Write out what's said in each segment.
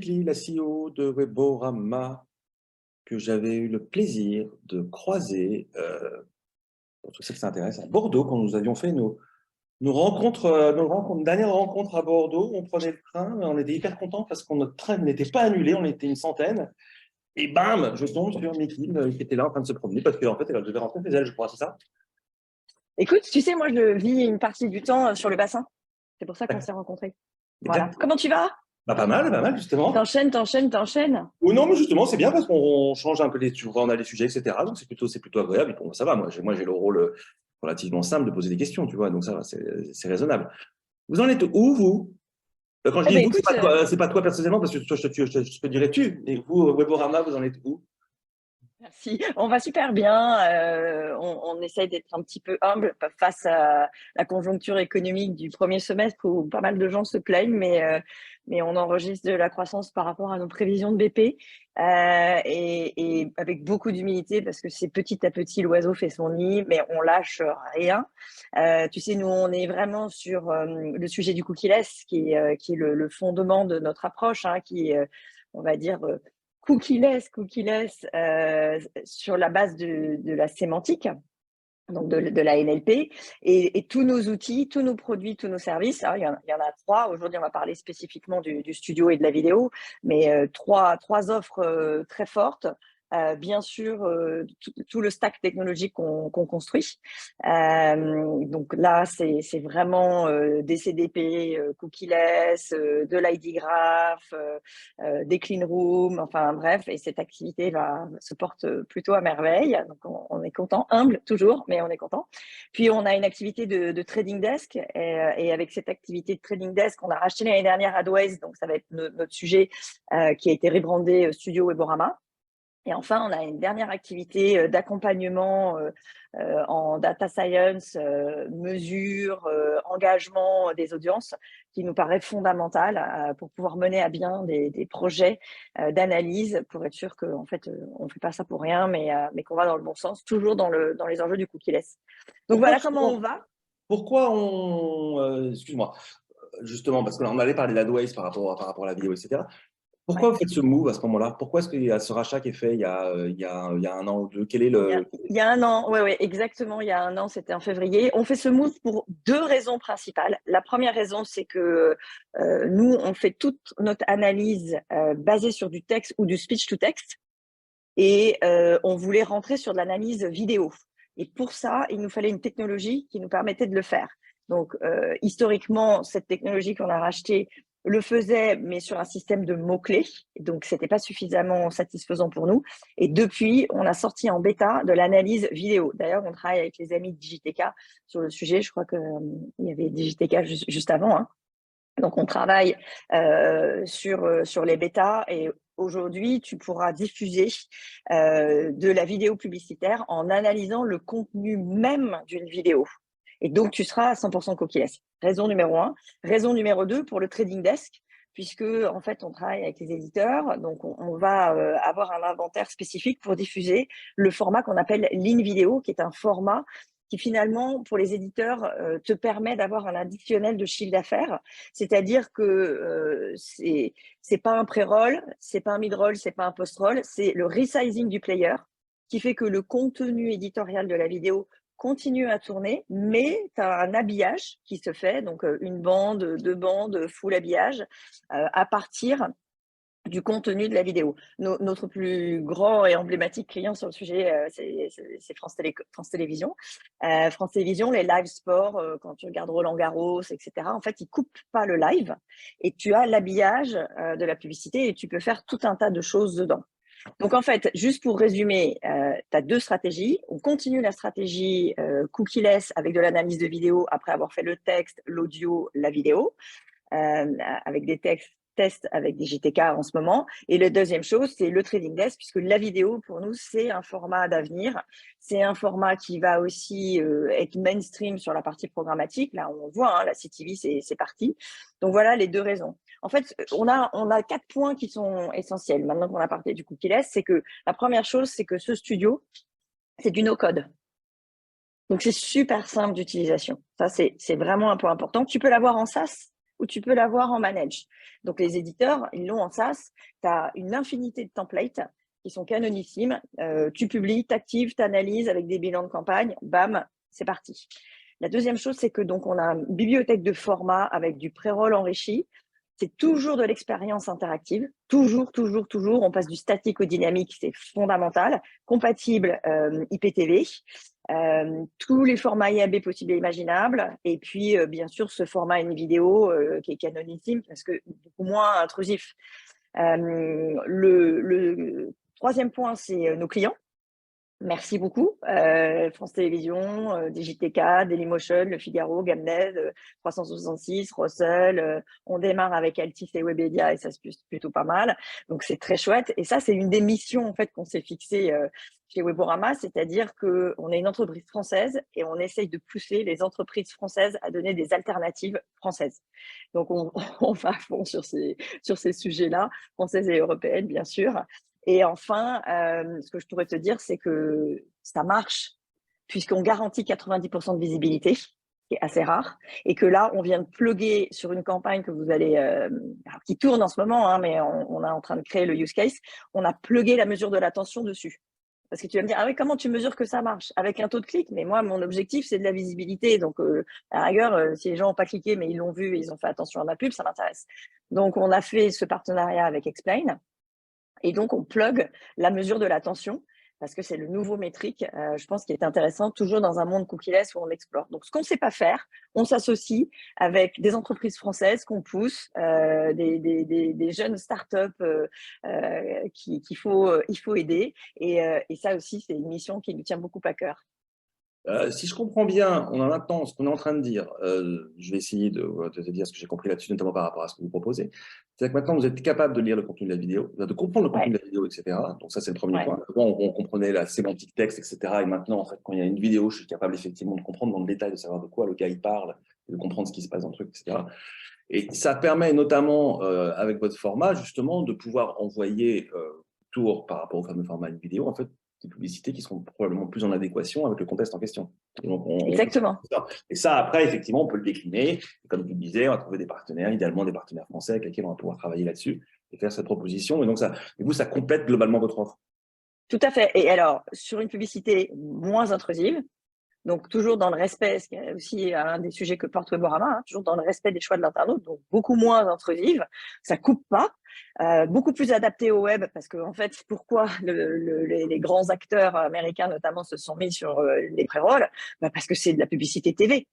Mikli, la CEO de Weborama, que j'avais eu le plaisir de croiser, pour tous ceux que ça intéresse, à Bordeaux, quand nous avions fait nos dernières rencontres à Bordeaux. On prenait le train, on était hyper contents parce que notre train n'était pas annulé, on était une centaine. Et bam, je tombe sur Mikli qui était là en train de se promener parce qu'en fait, elle devait rentrer chez elle, je crois, c'est ça? Écoute, tu sais, moi, je vis une partie du temps sur le bassin. C'est pour ça qu'on s'est rencontrés. Voilà. Exact. Comment tu vas? Bah, pas mal, justement. T'enchaînes. Ou non, mais justement, c'est bien parce qu'on change un peu les, tu vois, on a les sujets, etc. Donc, c'est plutôt agréable. Et bon, ça va, j'ai le rôle relativement simple de poser des questions, tu vois. Donc, ça va, c'est raisonnable. Vous en êtes où, vous? Quand je Eh dis ben, vous, écoute, c'est pas toi personnellement, parce que je te dirais tu. Et vous, Weborama, vous en êtes où? merci. On va super bien. On essaye d'être un petit peu humble face à la conjoncture économique du premier semestre où pas mal de gens se plaignent, mais on enregistre de la croissance par rapport à nos prévisions de BP et avec beaucoup d'humilité parce que c'est petit à petit l'oiseau fait son nid, mais on lâche rien. Tu sais, nous, on est vraiment sur le sujet du cookieless qui est le fondement de notre approche, hein, qui est, on va dire, cookieless sur la base de la sémantique, donc de la NLP, et tous nos outils, tous nos produits, tous nos services. Alors, il y en a trois. Aujourd'hui, on va parler spécifiquement du studio et de la vidéo, mais trois offres très fortes. Bien sûr, tout le stack technologique qu'on construit. Donc là, c'est vraiment des CDP, cookieless, de l'ID Graph, des clean rooms, enfin bref, et cette activité se porte plutôt à merveille. Donc on est content, humble toujours, mais on est content. Puis on a une activité de trading desk, et avec cette activité de trading desk, on a racheté l'année dernière Adways, donc ça va être notre sujet qui a été rebrandé Studio Weborama. Et enfin, on a une dernière activité d'accompagnement en data science, mesure, engagement des audiences qui nous paraît fondamental pour pouvoir mener à bien des projets d'analyse pour être sûr qu'en fait, on ne fait pas ça pour rien, mais qu'on va dans le bon sens, toujours dans les enjeux du cookieless. Donc Pourquoi, voilà comment on justement, va. pourquoi excuse-moi, justement, parce qu'on avait parlé d'Adways par rapport à la vidéo, etc. Ouais. Pourquoi vous faites ce move à ce moment-là? Pourquoi est-ce qu'il y a ce rachat qui est fait il y a un an ou deux? Quel est le… Il y a un an, ouais, exactement, il y a un an, c'était en février. On fait ce move pour deux raisons principales. La première raison, c'est que nous, on fait toute notre analyse basée sur du texte ou du speech to text, et on voulait rentrer sur de l'analyse vidéo. Et pour ça, il nous fallait une technologie qui nous permettait de le faire. Donc, historiquement, cette technologie qu'on a rachetée le faisait, mais sur un système de mots-clés. Donc, c'était pas suffisamment satisfaisant pour nous. Et depuis, on a sorti en bêta de l'analyse vidéo. D'ailleurs, on travaille avec les amis de Digiteka sur le sujet. Je crois qu'il y avait Digiteka juste avant, hein. Donc, on travaille sur les bêtas, et aujourd'hui, tu pourras diffuser de la vidéo publicitaire en analysant le contenu même d'une vidéo. Et donc, tu seras à 100% cookieless. Raison numéro 1. Raison numéro 2, pour le trading desk, puisque en fait, on travaille avec les éditeurs. Donc, on va avoir un inventaire spécifique pour diffuser le format qu'on appelle Lean Vidéo, qui est un format qui finalement, pour les éditeurs, te permet d'avoir un additionnel de chiffre d'affaires. C'est-à-dire que c'est pas un pré-roll, c'est pas un mid-roll, c'est pas un post-roll, c'est le resizing du player qui fait que le contenu éditorial de la vidéo continue à tourner, mais tu as un habillage qui se fait, donc une bande, deux bandes, full habillage, à partir du contenu de la vidéo. Notre plus grand et emblématique client sur le sujet, c'est France Télévisions. France Télévisions, les live sports, quand tu regardes Roland-Garros, etc., en fait, ils coupent pas le live et tu as l'habillage de la publicité et tu peux faire tout un tas de choses dedans. Donc, en fait, juste pour résumer, tu as deux stratégies. On continue la stratégie cookieless avec de l'analyse de vidéo après avoir fait le texte, l'audio, la vidéo, avec des tests avec des JTK en ce moment. Et la deuxième chose, c'est le trading desk, puisque la vidéo, pour nous, c'est un format d'avenir. C'est un format qui va aussi être mainstream sur la partie programmatique. Là, on voit, hein, la CTV, c'est parti. Donc, voilà les deux raisons. En fait, on a 4 points qui sont essentiels. Maintenant qu'on a parlé du cookieless, c'est que la première chose, c'est que ce studio, c'est du no-code. Donc, c'est super simple d'utilisation. Ça, c'est vraiment un point important. Tu peux l'avoir en SaaS, ou tu peux l'avoir en manage. Donc, les éditeurs, ils l'ont en SaaS. Tu as une infinité de templates qui sont canonissimes. Tu publies, tu actives, tu analyses avec des bilans de campagne. Bam, c'est parti. La deuxième chose, c'est que donc on a une bibliothèque de formats avec du pré-roll enrichi. C'est toujours de l'expérience interactive. Toujours, toujours, toujours. On passe du statique au dynamique, c'est fondamental. Compatible IPTV. Tous les formats IAB possibles et imaginables. Et puis, bien sûr, ce format une vidéo qui est canonissime parce que beaucoup moins intrusif. Le troisième point, c'est nos clients. Merci beaucoup. France Télévisions, DJTK, Dailymotion, Le Figaro, Gamned, 366, Russell. On démarre avec Altis et Webedia et ça se passe plutôt pas mal. Donc, c'est très chouette. Et ça, c'est une des missions en fait qu'on s'est fixée chez Weborama, c'est-à-dire qu'on est une entreprise française et on essaye de pousser les entreprises françaises à donner des alternatives françaises. Donc, on va à fond sur ces sujets-là, françaises et européennes, bien sûr. Et enfin, ce que je pourrais te dire, c'est que ça marche puisqu'on garantit 90% de visibilité, qui est assez rare, et que là, on vient de plugger sur une campagne que vous allez, qui tourne en ce moment, hein, mais on est en train de créer le use case, on a plugué la mesure de l'attention dessus. Parce que tu vas me dire, ah oui, comment tu mesures que ça marche? Avec un taux de clic, mais moi, mon objectif, c'est de la visibilité. Donc, à la rigueur, si les gens n'ont pas cliqué, mais ils l'ont vu et ils ont fait attention à ma pub, ça m'intéresse. Donc, on a fait ce partenariat avec Explain. Et donc, on plug la mesure de l'attention parce que c'est le nouveau métrique, je pense, qui est intéressant, toujours dans un monde cookie-less où on explore. Donc, ce qu'on ne sait pas faire, on s'associe avec des entreprises françaises qu'on pousse, des jeunes startups qu'il faut aider. Et ça aussi, c'est une mission qui nous tient beaucoup à cœur. Si je comprends bien, on en attend ce qu'on est en train de dire. Je vais essayer de te dire ce que j'ai compris là-dessus, notamment par rapport à ce que vous proposez. C'est-à-dire que maintenant, vous êtes capable de lire le contenu de la vidéo, de comprendre le contenu de la vidéo, etc. Donc ça, c'est le premier point. Avant, on comprenait la sémantique texte, etc. Et maintenant, en fait, quand il y a une vidéo, je suis capable effectivement de comprendre dans le détail, de savoir de quoi le gars il parle, de comprendre ce qui se passe dans le truc, etc. Et ça permet notamment, avec votre format, justement, de pouvoir envoyer tour par rapport au fameux format de vidéo, en fait, des publicités qui seront probablement plus en adéquation avec le contexte en question. Donc Exactement. Et ça, après, effectivement, on peut le décliner. Comme tu le disais, on va trouver des partenaires, idéalement des partenaires français avec lesquels on va pouvoir travailler là-dessus et faire cette proposition. Et donc, du coup, ça complète globalement votre offre. Tout à fait. Et alors, sur une publicité moins intrusive, donc toujours dans le respect, ce qui est aussi un des sujets que porte Weborama, hein, toujours dans le respect des choix de l'internaute, donc beaucoup moins intrusive, ça coupe pas, beaucoup plus adapté au web, parce que en fait, pourquoi les grands acteurs américains notamment se sont mis sur les pré-rolls, parce que c'est de la publicité TV.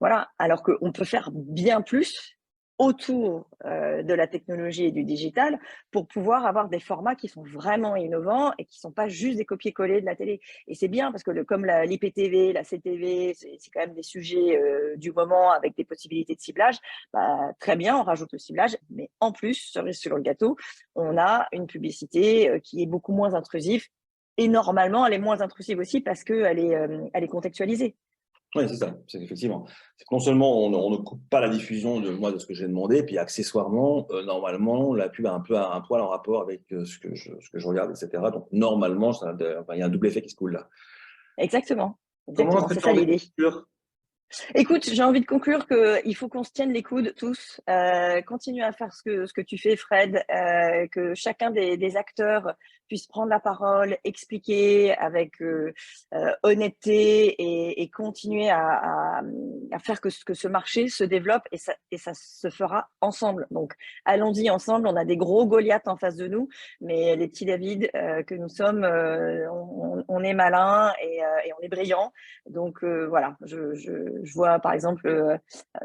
Voilà, alors qu'on peut faire bien plus autour de la technologie et du digital pour pouvoir avoir des formats qui sont vraiment innovants et qui ne sont pas juste des copier-coller de la télé. Et c'est bien parce que comme l'IPTV, la CTV, c'est quand même des sujets du moment avec des possibilités de ciblage. Très bien, on rajoute le ciblage, mais en plus, cerise sur le gâteau, on a une publicité qui est beaucoup moins intrusive et normalement, elle est moins intrusive aussi parce qu'elle est contextualisée. Oui, c'est ça, c'est effectivement. C'est que non seulement on ne coupe pas la diffusion de ce que j'ai demandé, puis accessoirement, normalement, la pub a un poil en rapport avec ce que je regarde, etc. Donc, normalement, il y a un double effet qui se coule là. Exactement. Comment est-ce que C'est tu as ça envie de l'idée. conclure ? Écoute, j'ai envie de conclure qu'il faut qu'on se tienne les coudes tous, continue à faire ce que tu fais, Fred, que chacun des acteurs puisse prendre la parole, expliquer avec honnêteté et continuer à faire que ce marché se développe et ça se fera ensemble. Donc, allons-y ensemble. On a des gros Goliaths en face de nous, mais les petits David que nous sommes, on est malins et on est brillants. Donc, voilà, je vois par exemple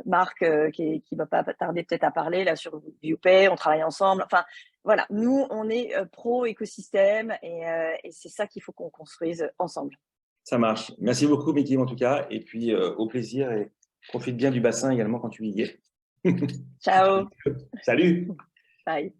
Marc qui va pas tarder peut-être à parler là sur ViewPay, on travaille ensemble. Enfin, voilà, nous, on est pro-écosystème et c'est ça qu'il faut qu'on construise ensemble. Ça marche. Merci beaucoup, Mickey, en tout cas. Et puis, au plaisir et profite bien du bassin également quand tu y es. Ciao. Salut. Bye.